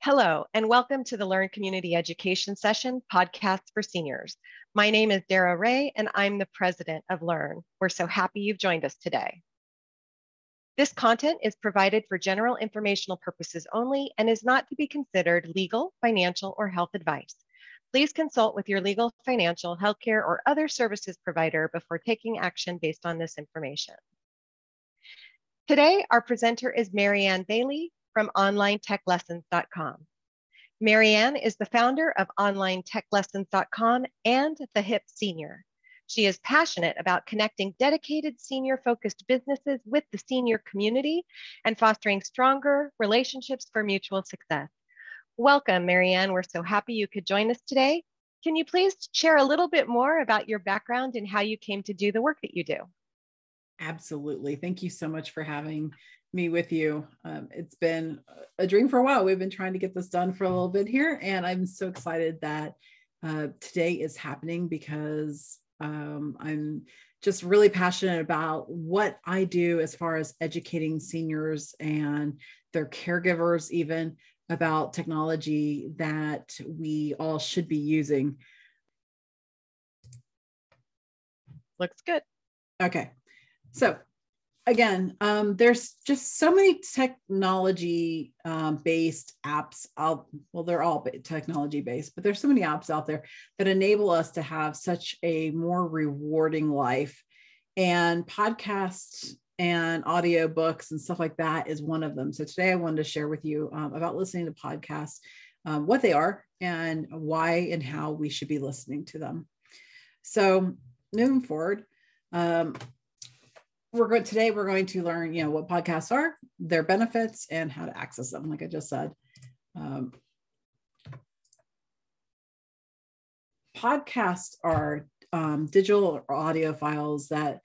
Hello, and welcome to the Learn Community Education Session podcast for seniors. My name is Dara Ray, and I'm the president of Learn. We're so happy you've joined us today. This content is provided for general informational purposes only and is not to be considered legal, financial, or health advice. Please consult with your legal, financial, healthcare, or other services provider before taking action based on this information. Today, our presenter is Marianne Bailey from OnlineTechLessons.com. Marianne is the founder of OnlineTechLessons.com and the HIP Senior. She is passionate about connecting dedicated senior-focused businesses with the senior community and fostering stronger relationships for mutual success. Welcome, Marianne. We're so happy you could join us today. Can you please share a little bit more about your background and how you came to do the work that you do? Absolutely. Thank you so much for having me with you. It's been a dream for a while. We've been trying to get this done for a little bit here, and I'm so excited that today is happening because I'm just really passionate about what I do as far as educating seniors and their caregivers, even about technology that we all should be using. Looks good. Okay. So again, there's just so many technology based apps out. Well, they're all technology based, but there's so many apps out there that enable us to have such a more rewarding life. And podcasts and audio books and stuff like that is one of them. So today I wanted to share with you about listening to podcasts, what they are and why and how we should be listening to them. So moving forward, today we're going to learn, what podcasts are, their benefits, and how to access them. Like I just said, podcasts are digital or audio files that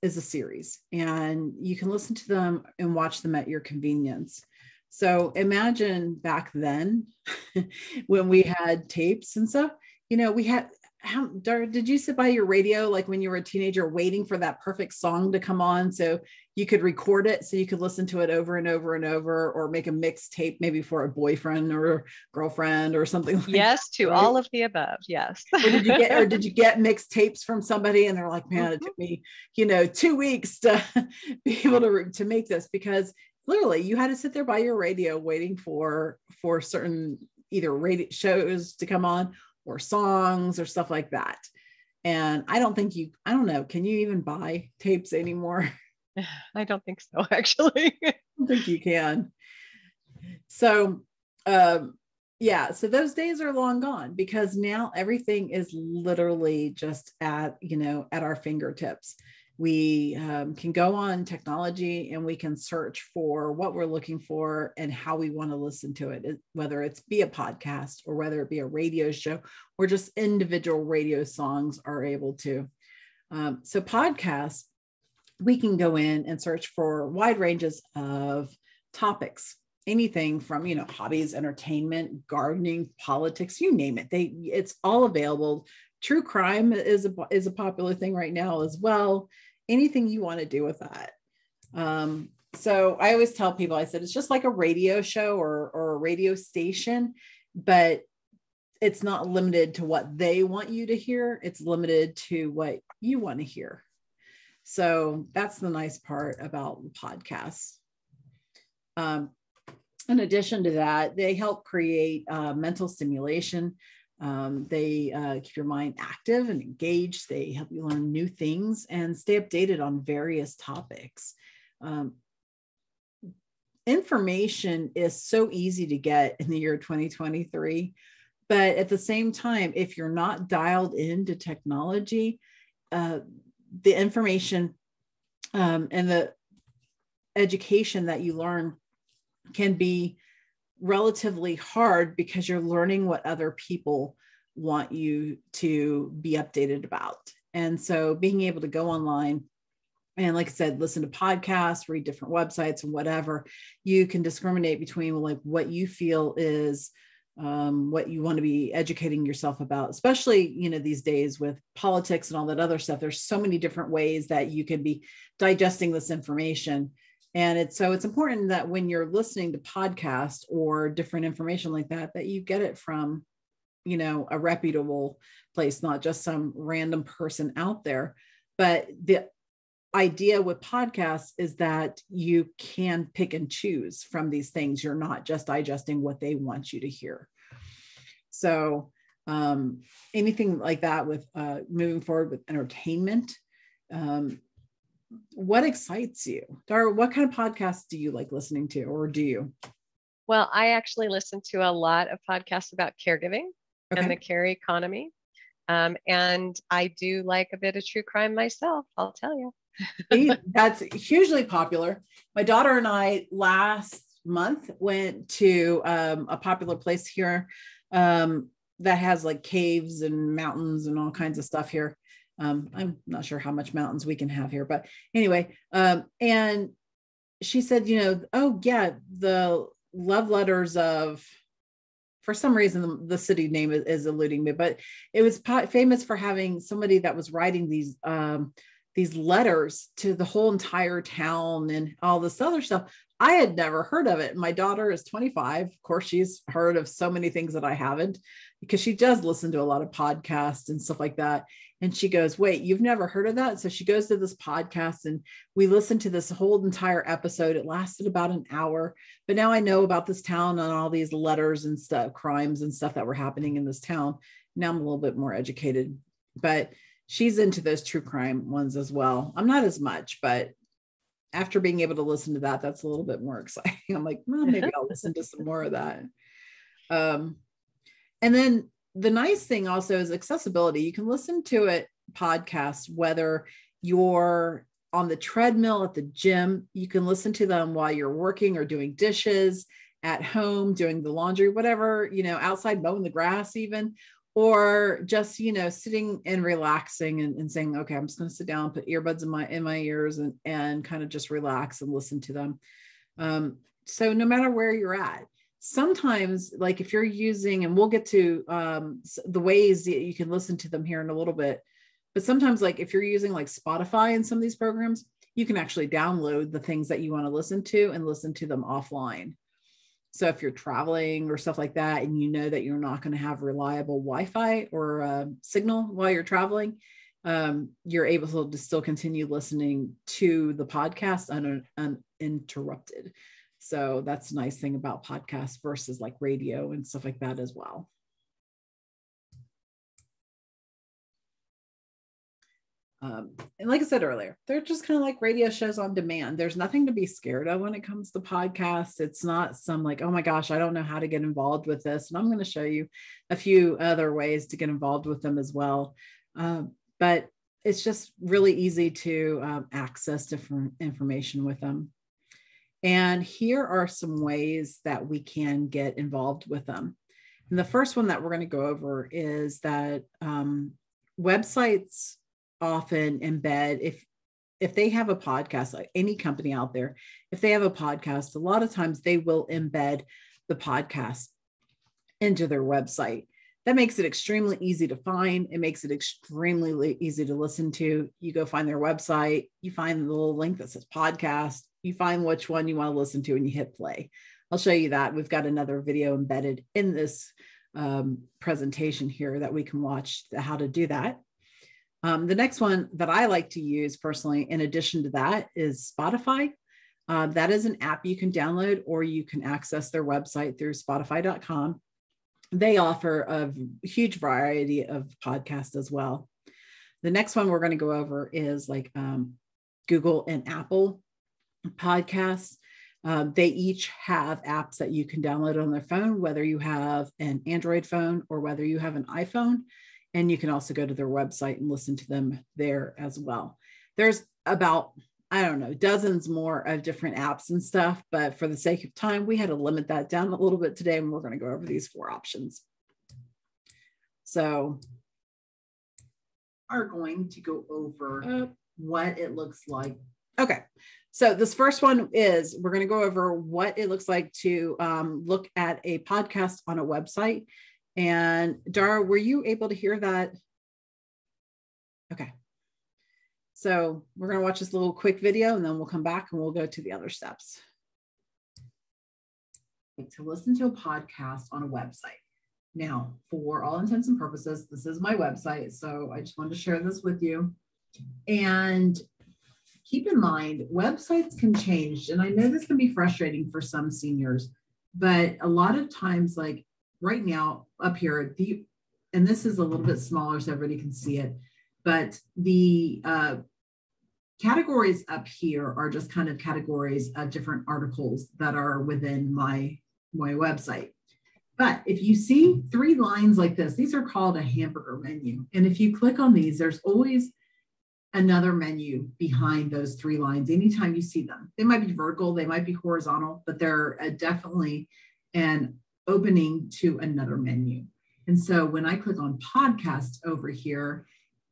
is a series, and you can listen to them and watch them at your convenience. So imagine back then when we had tapes and stuff, we had. Did you sit by your radio like when you were a teenager waiting for that perfect song to come on so you could record it so you could listen to it over and over and over, or make a mixtape maybe for a boyfriend or girlfriend or something like yes, that? to right? All of the above. Yes. Or did you get mixtapes from somebody and they're like, man, it took me 2 weeks to be able to make this, because literally you had to sit there by your radio waiting for certain either radio shows to come on or songs or stuff like that. And I don't know, can you even buy tapes anymore? I don't think so, actually. I don't think you can. So, so those days are long gone, because now everything is literally just at our fingertips. We can go on technology and we can search for what we're looking for and how we want to listen to it, whether it's be a podcast or whether it be a radio show or just individual radio songs are able to. So podcasts, we can go in and search for wide ranges of topics, anything from, hobbies, entertainment, gardening, politics, you name it. It's all available. True crime is a popular thing right now as well. Anything you want to do with that. So I always tell people, I said, it's just like a radio show or a radio station, but it's not limited to what they want you to hear. It's limited to what you want to hear. So that's the nice part about podcasts. In addition to that, they help create mental stimulation. They keep your mind active and engaged. They help you learn new things and stay updated on various topics. Information is so easy to get in the year 2023, but at the same time, if you're not dialed into technology, the information and the education that you learn can be relatively hard, because you're learning what other people want you to be updated about. And so being able to go online and, like I said, listen to podcasts, read different websites and whatever, you can discriminate between like what you feel is what you want to be educating yourself about, especially, these days with politics and all that other stuff. There's so many different ways that you can be digesting this information. And it's important that when you're listening to podcasts or different information like that, that you get it from, a reputable place, not just some random person out there. But the idea with podcasts is that you can pick and choose from these things. You're not just digesting what they want you to hear. So anything like that with moving forward with entertainment, what excites you? Dara, what kind of podcasts do you like listening to, or do you? Well, I actually listen to a lot of podcasts about caregiving and the care economy. And I do like a bit of true crime myself, I'll tell you. That's hugely popular. My daughter and I last month went to a popular place here that has like caves and mountains and all kinds of stuff here. I'm not sure how much mountains we can have here, but anyway, and she said, oh yeah, the love letters of, for some reason, the city name is eluding me, but it was famous for having somebody that was writing these letters to the whole entire town and all this other stuff. I had never heard of it. My daughter is 25. Of course, she's heard of so many things that I haven't, because she does listen to a lot of podcasts and stuff like that. And she goes, wait, you've never heard of that? So she goes to this podcast and we listened to this whole entire episode. It lasted about an hour, but now I know about this town and all these letters and stuff, crimes and stuff that were happening in this town. Now I'm a little bit more educated, but she's into those true crime ones as well. I'm not as much, but after being able to listen to that, that's a little bit more exciting. I'm like, well, maybe I'll listen to some more of that. And then the nice thing also is accessibility. You can listen to it podcast, whether you're on the treadmill at the gym, you can listen to them while you're working or doing dishes, at home, doing the laundry, whatever, outside mowing the grass even, or just, sitting and relaxing and saying, okay, I'm just going to sit down, put earbuds in my ears and kind of just relax and listen to them. So no matter where you're at, sometimes, like if you're using, and we'll get to the ways that you can listen to them here in a little bit, but sometimes like if you're using like Spotify and some of these programs, you can actually download the things that you want to listen to and listen to them offline. So if you're traveling or stuff like that, and you know that you're not going to have reliable Wi-Fi or signal while you're traveling, you're able to still continue listening to the podcast uninterrupted. So that's a nice thing about podcasts versus like radio and stuff like that as well. And like I said earlier, they're just kind of like radio shows on demand. There's nothing to be scared of when it comes to podcasts. It's not some like, oh my gosh, I don't know how to get involved with this. And I'm going to show you a few other ways to get involved with them as well. But it's just really easy to access different information with them. And here are some ways that we can get involved with them. And the first one that we're going to go over is that websites often embed, if they have a podcast, like any company out there, if they have a podcast, a lot of times they will embed the podcast into their website. That makes it extremely easy to find. It makes it extremely easy to listen to. You go find their website, you find the little link that says podcast, you find which one you want to listen to, and you hit play. I'll show you that. We've got another video embedded in this presentation here that we can watch how to do that. The next one that I like to use personally, in addition to that, is Spotify. That is an app you can download, or you can access their website through spotify.com. They offer a huge variety of podcasts as well. The next one we're going to go over is like Google and Apple podcasts. They each have apps that you can download on their phone, whether you have an Android phone or whether you have an iPhone. And you can also go to their website and listen to them there as well. There's about, I don't know, dozens more of different apps and stuff, but for the sake of time, we had to limit that down a little bit today, and we're going to go over these 4 options. So are going to go over what it looks like. Okay. So this first one is, we're going to go over what it looks like to look at a podcast on a website. And Dara, were you able to hear that? Okay. So we're going to watch this little quick video and then we'll come back and we'll go to the other steps. To listen to a podcast on a website. Now, for all intents and purposes, this is my website. So I just wanted to share this with you. And keep in mind, websites can change. And I know this can be frustrating for some seniors, but a lot of times, like right now up here, and this is a little bit smaller so everybody can see it, but the categories up here are just kind of categories of different articles that are within my website. But if you see 3 lines like this, these are called a hamburger menu. And if you click on these, there's always another menu behind those 3 lines anytime you see them. They might be vertical, they might be horizontal, but they're definitely an opening to another menu. And so when I click on podcast over here,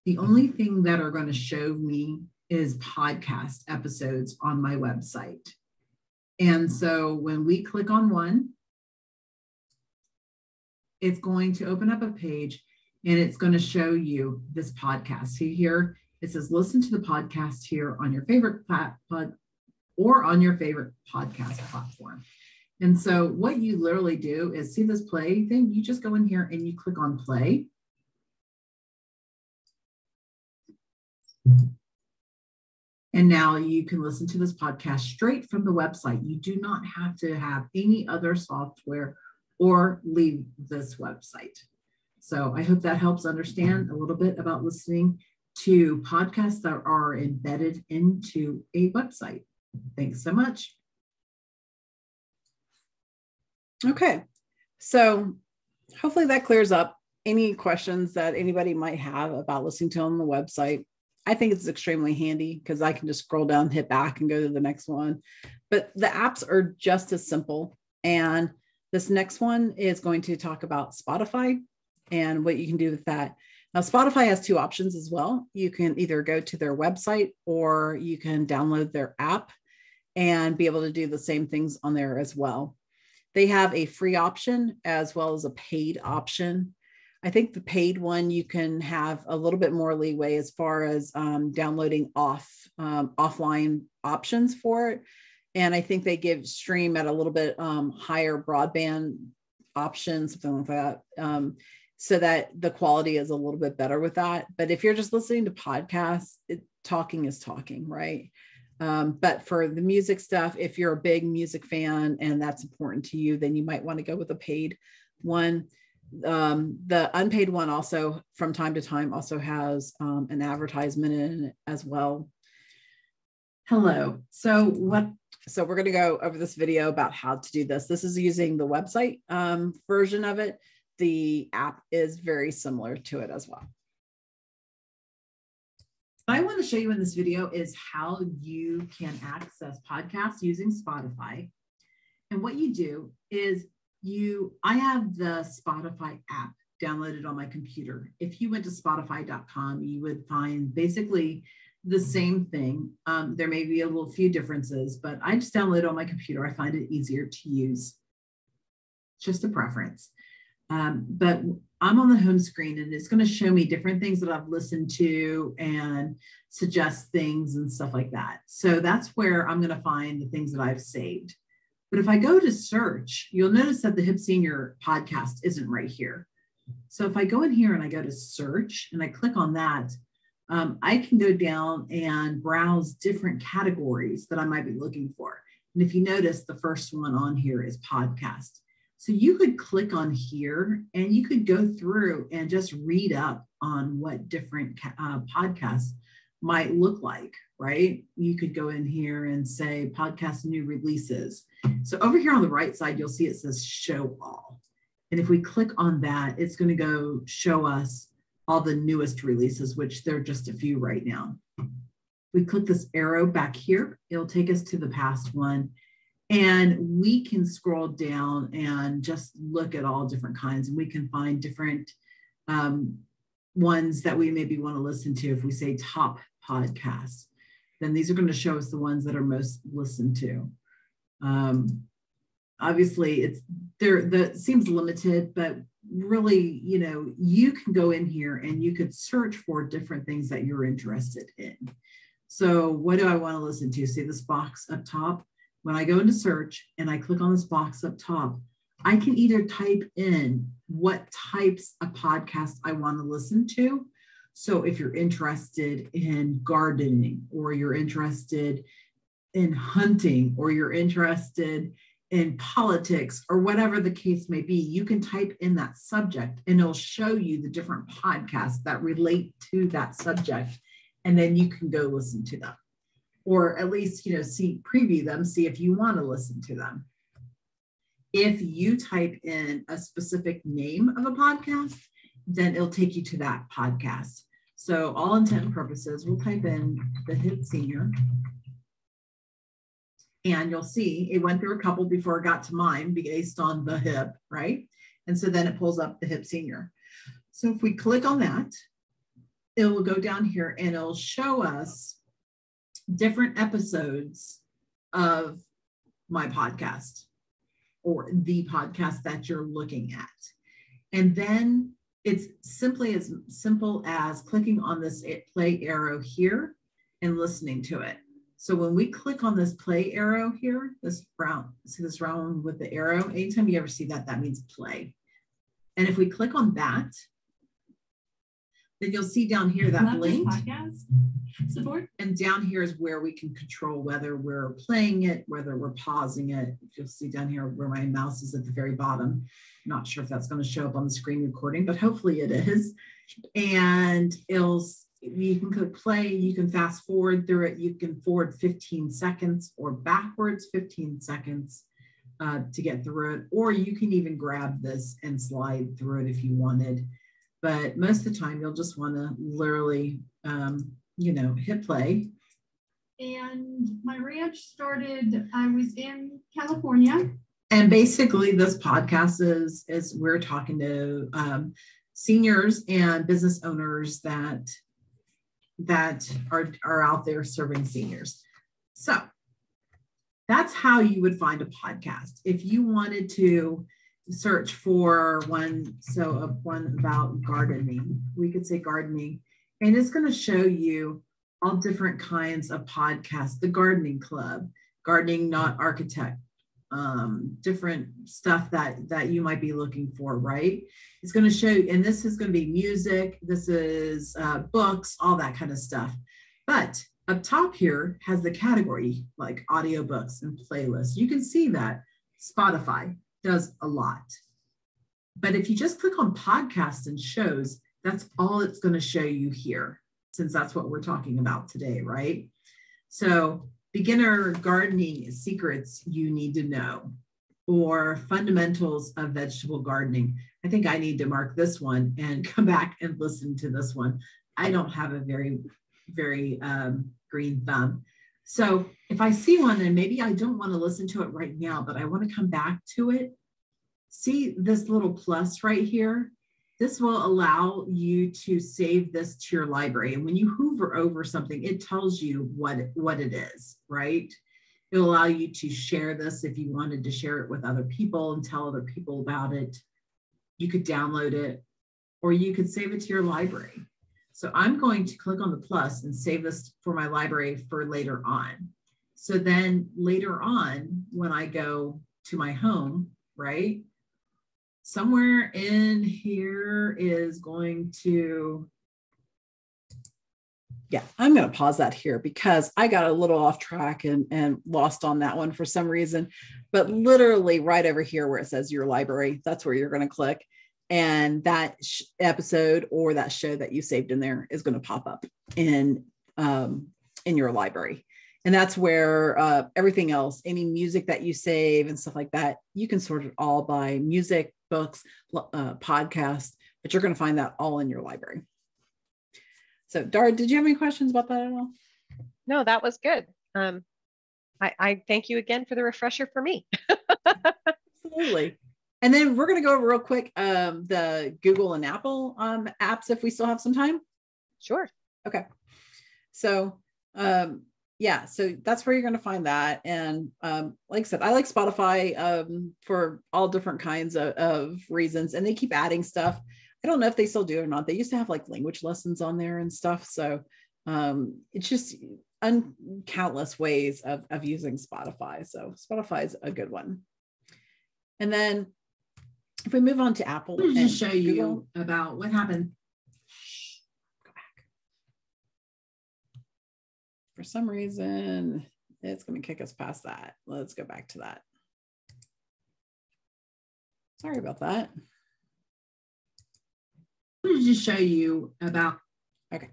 the only thing that are going to show me is podcast episodes on my website. And so when we click on one, it's going to open up a page and it's going to show you this podcast. See here, it says, listen to the podcast here on your favorite or on your favorite podcast platform. And so what you literally do is see this play thing, you just go in here and you click on play. And now you can listen to this podcast straight from the website. You do not have to have any other software or leave this website. So I hope that helps understand a little bit about listening to podcasts that are embedded into a website. Thanks so much. Okay, so hopefully that clears up any questions that anybody might have about listening to on the website. I think it's extremely handy because I can just scroll down, hit back, and go to the next one. But the apps are just as simple. And this next one is going to talk about Spotify and what you can do with that. Now, Spotify has 2 options as well. You can either go to their website or you can download their app and be able to do the same things on there as well. They have a free option as well as a paid option. I think the paid one, you can have a little bit more leeway as far as downloading offline options for it. And I think they give stream at a little bit higher broadband option, something like that, so that the quality is a little bit better with that. But if you're just listening to podcasts, talking is talking, right? But for the music stuff, if you're a big music fan and that's important to you, then you might want to go with a paid one. The unpaid one also from time to time also has an advertisement in it as well. Hello. So we're going to go over this video about how to do this. This is using the website version of it. The app is very similar to it as well. What I want to show you in this video is how you can access podcasts using Spotify. And what you do is I have the Spotify app downloaded on my computer. If you went to spotify.com, you would find basically the same thing. There may be a few differences, but I just download it on my computer. I find it easier to use. It's just a preference. But I'm on the home screen and it's going to show me different things that I've listened to and suggest things and stuff like that. So that's where I'm going to find the things that I've saved. But if I go to search, you'll notice that the Hip Senior podcast isn't right here. So if I go in here and I go to search and I click on that, I can go down and browse different categories that I might be looking for. And if you notice, the first one on here is podcast. So you could click on here and you could go through and just read up on what different podcasts might look like, right? You could go in here and say podcast new releases. So over here on the right side, you'll see it says show all. And if we click on that, it's going to go show us all the newest releases, which there are just a few right now. We click this arrow back here, it'll take us to the past one. And we can scroll down and just look at all different kinds, and we can find different ones that we maybe want to listen to. If we say top podcasts, then these are going to show us the ones that are most listened to. Obviously, it seems limited, but really, you can go in here and you could search for different things that you're interested in. So what do I want to listen to? See this box up top? When I go into search and I click on this box up top, I can either type in what types of podcasts I want to listen to. So if you're interested in gardening, or you're interested in hunting, or you're interested in politics, or whatever the case may be, you can type in that subject and it'll show you the different podcasts that relate to that subject. And then you can go listen to them, or at least, preview them, see if you want to listen to them. If you type in a specific name of a podcast, then it'll take you to that podcast. So all intent and purposes, we'll type in the HIP Senior. And you'll see it went through a couple before it got to mine based on the HIP, right? And so then it pulls up the HIP Senior. So if we click on that, it will go down here and it'll show us different episodes of my podcast, or the podcast that you're looking at. And then it's simply as simple as clicking on this play arrow here and listening to it. So when we click on this play arrow here, this brown, see this round with the arrow, anytime you ever see that, that means play. And if we click on that, then you'll see down here that link. Support. And down here is where we can control whether we're playing it, whether we're pausing it. You'll see down here where my mouse is at the very bottom. I'm not sure if that's going to show up on the screen recording, but hopefully it is. And you can click play, you can fast forward through it, you can forward 15 seconds or backwards 15 seconds to get through it, or you can even grab this and slide through it if you wanted. But most of the time you'll just want to literally, hit play. And my ranch started, I was in California. And basically this podcast is we're talking to seniors and business owners that are out there serving seniors. So that's how you would find a podcast. If you wanted to search for one about gardening, we could say gardening, and it's going to show you all different kinds of podcasts, the gardening club, gardening not architect, different stuff that you might be looking for, right? It's going to show you, and this is going to be music, this is books, all that kind of stuff. But up top here has the category like audiobooks and playlists. You can see that Spotify does a lot. But if you just click on podcasts and shows, that's all it's going to show you here, since that's what we're talking about today, right? So beginner gardening secrets you need to know, or fundamentals of vegetable gardening. I think I need to mark this one and come back and listen to this one. I don't have a very, very green thumb. So if I see one and maybe I don't want to listen to it right now, but I want to come back to it, see this little plus right here? This will allow you to save this to your library. And when you hover over something, it tells you what it is, right? It'll allow you to share this if you wanted to share it with other people and tell other people about it. You could download it, or you could save it to your library. So I'm going to click on the plus and save this for my library for later on. So then later on, when I go to my home, right? Somewhere in here is going to, yeah, I'm going to pause that here because I got a little off track and lost on that one for some reason. But literally right over here where it says your library, that's where you're going to click. And that episode or that show that you saved in there is going to pop up in your library. And that's where everything else, any music that you save and stuff like that, you can sort it all by music, books, podcasts, but you're going to find that all in your library. So Dara, did you have any questions about that at all? No, that was good. I thank you again for the refresher for me. Absolutely. And then we're going to go over real quick the Google and Apple apps if we still have some time. Sure. Okay. So yeah, so that's where you're going to find that. And like I said, I like Spotify for all different kinds of reasons, and they keep adding stuff. I don't know if they still do or not. They used to have like language lessons on there and stuff. So it's just countless ways of using Spotify. So Spotify is a good one. And then if we move on to Apple, I'm and just show Google, you about what happened. Go back. For some reason, it's going to kick us past that. Let's go back to that. Sorry about that. I'm going to just show you about. Okay.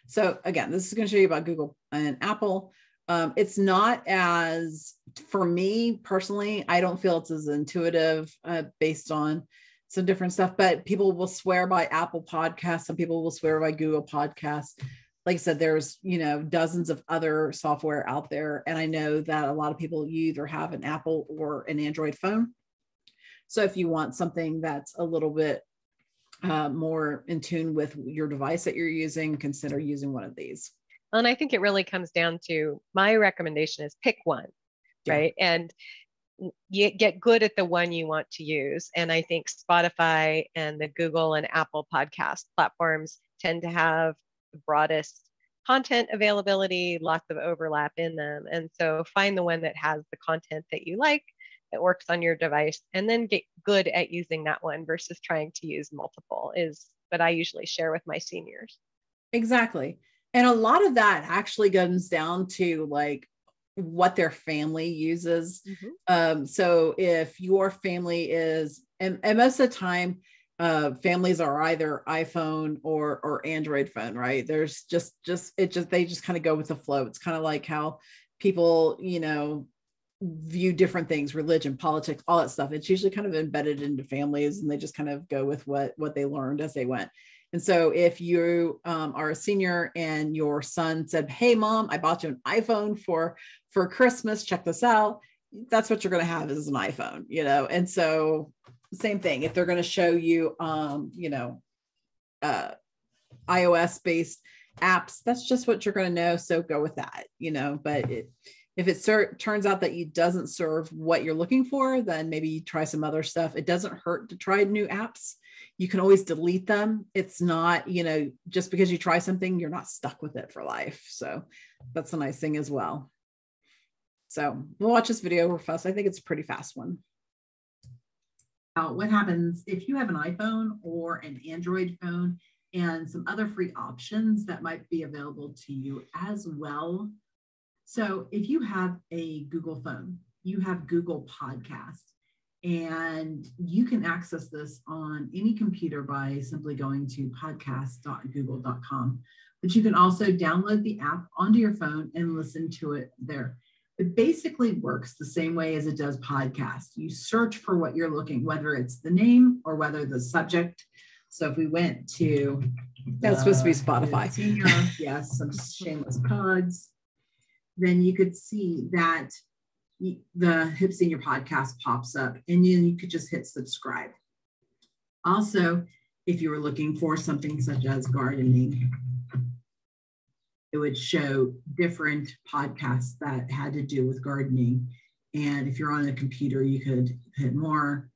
So again, this is going to show you about Google and Apple. It's not as, for me personally, I don't feel it's as intuitive based on some different stuff, but people will swear by Apple Podcasts. Some people will swear by Google Podcasts. Like I said, there's, dozens of other software out there. And I know that a lot of people, you either have an Apple or an Android phone. So if you want something that's a little bit more in tune with your device that you're using, consider using one of these. And I think it really comes down to, my recommendation is pick one, right? And you get good at the one you want to use. And I think Spotify and the Google and Apple podcast platforms tend to have the broadest content availability, lots of overlap in them. And so find the one that has the content that you like, that works on your device, and then get good at using that one versus trying to use multiple, is what I usually share with my seniors. Exactly. And a lot of that actually comes down to like what their family uses. Mm-hmm. So if your family is, and most of the time, families are either iPhone or Android phone, right? There's they just kind of go with the flow. It's kind of like how people, view different things, religion, politics, all that stuff. It's usually kind of embedded into families, and they just kind of go with what they learned as they went. And so if you are a senior and your son said, "Hey mom, I bought you an iPhone for Christmas, check this out," that's what you're going to have is an iPhone, And so same thing, if they're going to show you, iOS based apps, that's just what you're going to know. So go with that, but if it turns out that it doesn't serve what you're looking for, then maybe you try some other stuff. It doesn't hurt to try new apps. You can always delete them. It's not, just because you try something, you're not stuck with it for life. So that's a nice thing as well. So we'll watch this video real fast. I think it's a pretty fast one. What happens if you have an iPhone or an Android phone and some other free options that might be available to you as well. So if you have a Google phone, you have Google Podcast, and you can access this on any computer by simply going to podcast.google.com. But you can also download the app onto your phone and listen to it there. It basically works the same way as it does podcast. You search for what you're looking, whether it's the name or whether the subject. So if we went to that's supposed to be Spotify. Senior, yes, some shameless plugs. Then you could see that the Hip Senior podcast pops up, and then you could just hit subscribe. Also, if you were looking for something such as gardening, it would show different podcasts that had to do with gardening. And if you're on a computer, you could hit more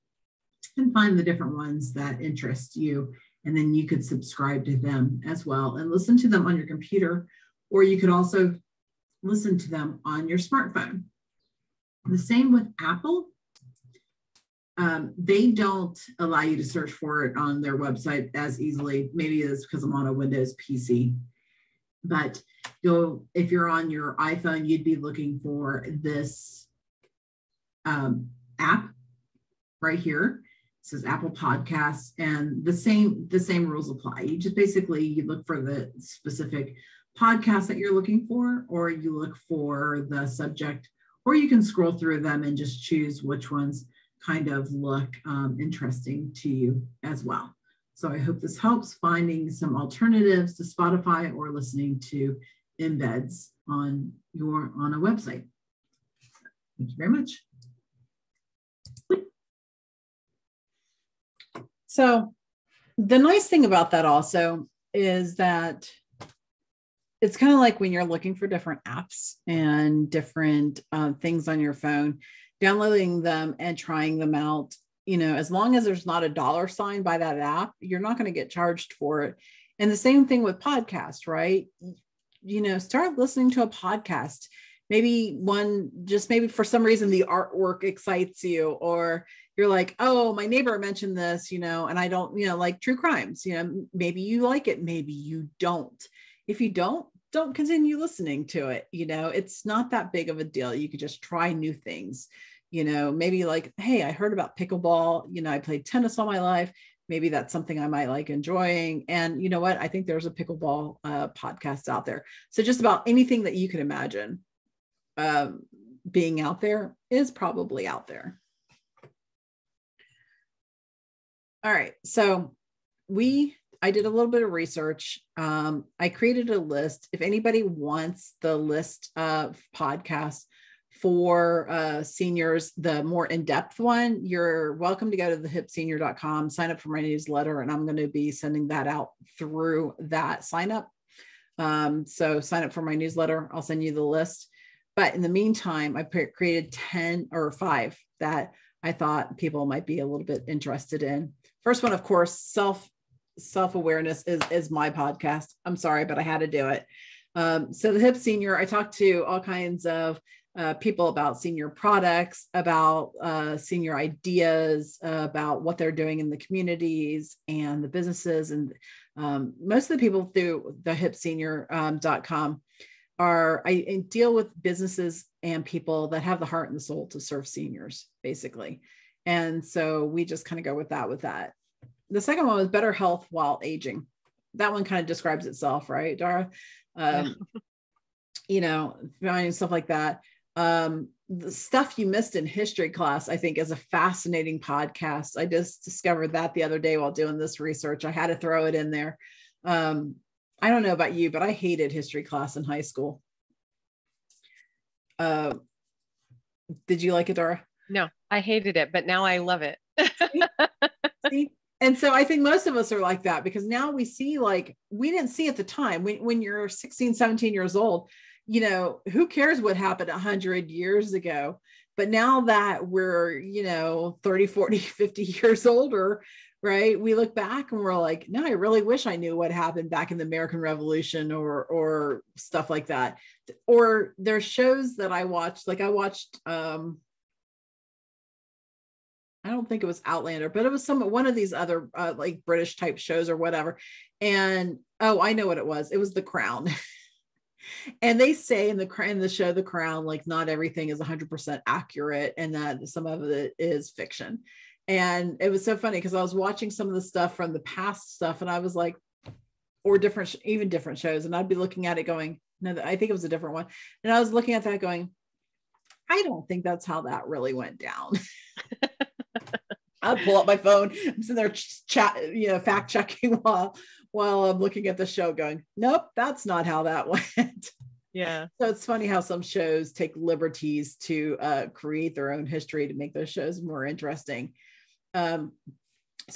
and find the different ones that interest you. And then you could subscribe to them as well and listen to them on your computer, or you could also listen to them on your smartphone. The same with Apple. They don't allow you to search for it on their website as easily. Maybe it's because I'm on a Windows PC. But if you're on your iPhone, you'd be looking for this app right here. It says Apple Podcasts, and the same rules apply. You just basically, you look for the specific podcast that you're looking for, or you look for the subject, or you can scroll through them and just choose which ones kind of look interesting to you as well. So I hope this helps finding some alternatives to Spotify or listening to embeds on a website. Thank you very much. So the nice thing about that also is that it's kind of like when you're looking for different apps and different things on your phone, downloading them and trying them out. As long as there's not a dollar sign by that app, you're not going to get charged for it. And the same thing with podcasts, right? Start listening to a podcast. Maybe maybe for some reason the artwork excites you, or you're like, oh, my neighbor mentioned this, and I don't, like true crimes, maybe you like it, maybe you don't. If you don't continue listening to it. It's not that big of a deal. You could just try new things, maybe like, hey, I heard about pickleball. I played tennis all my life. Maybe that's something I might like enjoying. And you know what? I think there's a pickleball podcast out there. So just about anything that you can imagine being out there is probably out there. All right. So I did a little bit of research. I created a list. If anybody wants the list of podcasts for seniors, the more in-depth one, you're welcome to go to thehipsenior.com, sign up for my newsletter, and I'm going to be sending that out through that sign up. So sign up for my newsletter. I'll send you the list. But in the meantime, I created 10 or 5 that I thought people might be a little bit interested in. First one, of course, self-awareness is my podcast. I'm sorry, but I had to do it. So the Hip Senior, I talked to all kinds of people about senior products, about senior ideas, about what they're doing in the communities and the businesses. And most of the people through the hipsenior.com I deal with businesses and people that have the heart and the soul to serve seniors, basically. And so we just kind of go with that. The second one was better health while aging. That one kind of describes itself, right, Dara? Finding stuff like that. The stuff you missed in history class, I think, is a fascinating podcast. I just discovered that the other day while doing this research. I had to throw it in there. I don't know about you, but I hated history class in high school. Did you like it, Dara? No, I hated it, but now I love it. See? And so I think most of us are like that, because now we see, like, we didn't see at the time when you're 16, 17 years old, who cares what happened 100 years ago? But now that we're, 30, 40, 50 years older, right? We look back and we're like, no, I really wish I knew what happened back in the American Revolution or stuff like that. Or there's shows that I watched, like I watched, I don't think it was Outlander, but it was one of these other like British type shows or whatever. And I know what it was. It was The Crown. And they say in the show The Crown, like, not everything is 100% accurate, and that some of it is fiction. And it was so funny because I was watching some of the stuff from the past stuff, and I was like, or even different shows, and I'd be looking at it going, no, I think it was a different one. And I was looking at that going, I don't think that's how that really went down. I'd pull up my phone, I'm sitting there fact checking while I'm looking at the show going, nope, that's not how that went. Yeah. So it's funny how some shows take liberties to create their own history to make those shows more interesting. So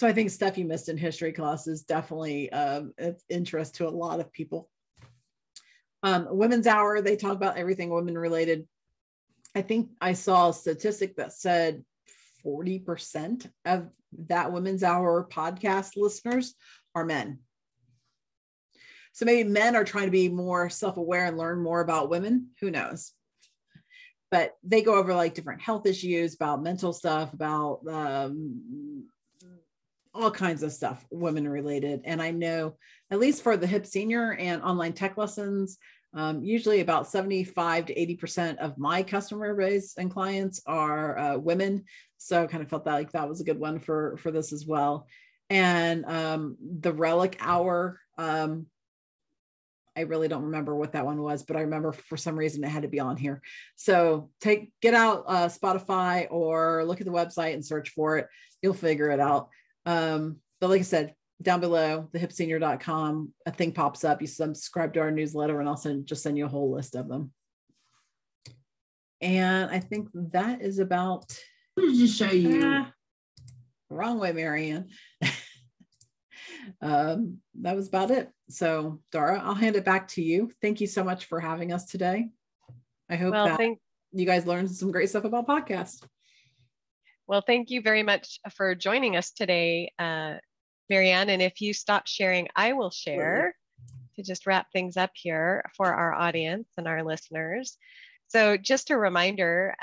I think stuff you missed in history class is definitely of interest to a lot of people. Women's Hour, they talk about everything women related. I think I saw a statistic that said 40% of that Women's Hour podcast listeners are men. So maybe men are trying to be more self-aware and learn more about women. Who knows? But they go over like different health issues, about mental stuff, about all kinds of stuff, women related. And I know, at least for the Hip Senior and online tech lessons, usually about 75 to 80% of my customer base and clients are women. So I kind of felt that was a good one for this as well. And the Relic Hour, I really don't remember what that one was, but I remember for some reason it had to be on here. So get out Spotify or look at the website and search for it. You'll figure it out. But like I said, down below, thehipsenior.com, a thing pops up. You subscribe to our newsletter, and I'll just send you a whole list of them. And I think that is about. What did you show you? Wrong way, Marianne. That was about it. So Dara, I'll hand it back to you. Thank you so much for having us today. I hope that you guys learned some great stuff about podcasts. Well, thank you very much for joining us today, Marianne. And if you stop sharing, I will share to just wrap things up here for our audience and our listeners. So just a reminder,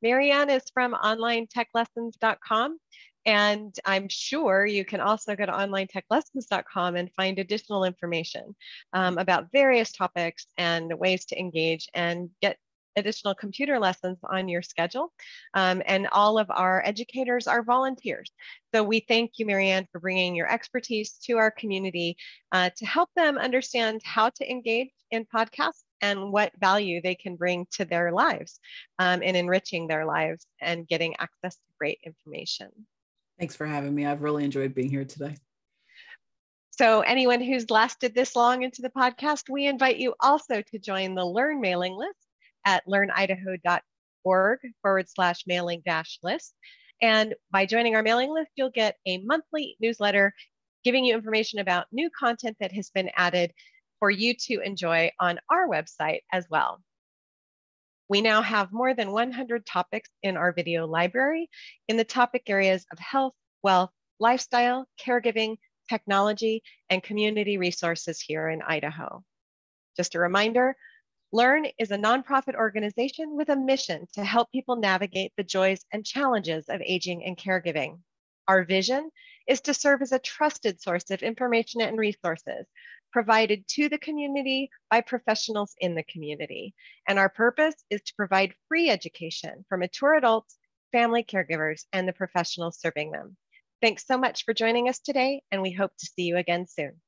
Marianne is from onlinetechlessons.com. And I'm sure you can also go to onlinetechlessons.com and find additional information about various topics and ways to engage and get additional computer lessons on your schedule. And all of our educators are volunteers. So we thank you, Marianne, for bringing your expertise to our community to help them understand how to engage in podcasts and what value they can bring to their lives in enriching their lives and getting access to great information. Thanks for having me. I've really enjoyed being here today. So anyone who's lasted this long into the podcast, we invite you also to join the Learn mailing list at learnidaho.org/mailing-list. And by joining our mailing list, you'll get a monthly newsletter giving you information about new content that has been added for you to enjoy on our website as well. We now have more than 100 topics in our video library in the topic areas of health, wealth, lifestyle, caregiving, technology, and community resources here in Idaho. Just a reminder, Learn is a nonprofit organization with a mission to help people navigate the joys and challenges of aging and caregiving. Our vision is to serve as a trusted source of information and resources provided to the community by professionals in the community. And our purpose is to provide free education for mature adults, family caregivers, and the professionals serving them. Thanks so much for joining us today, and we hope to see you again soon.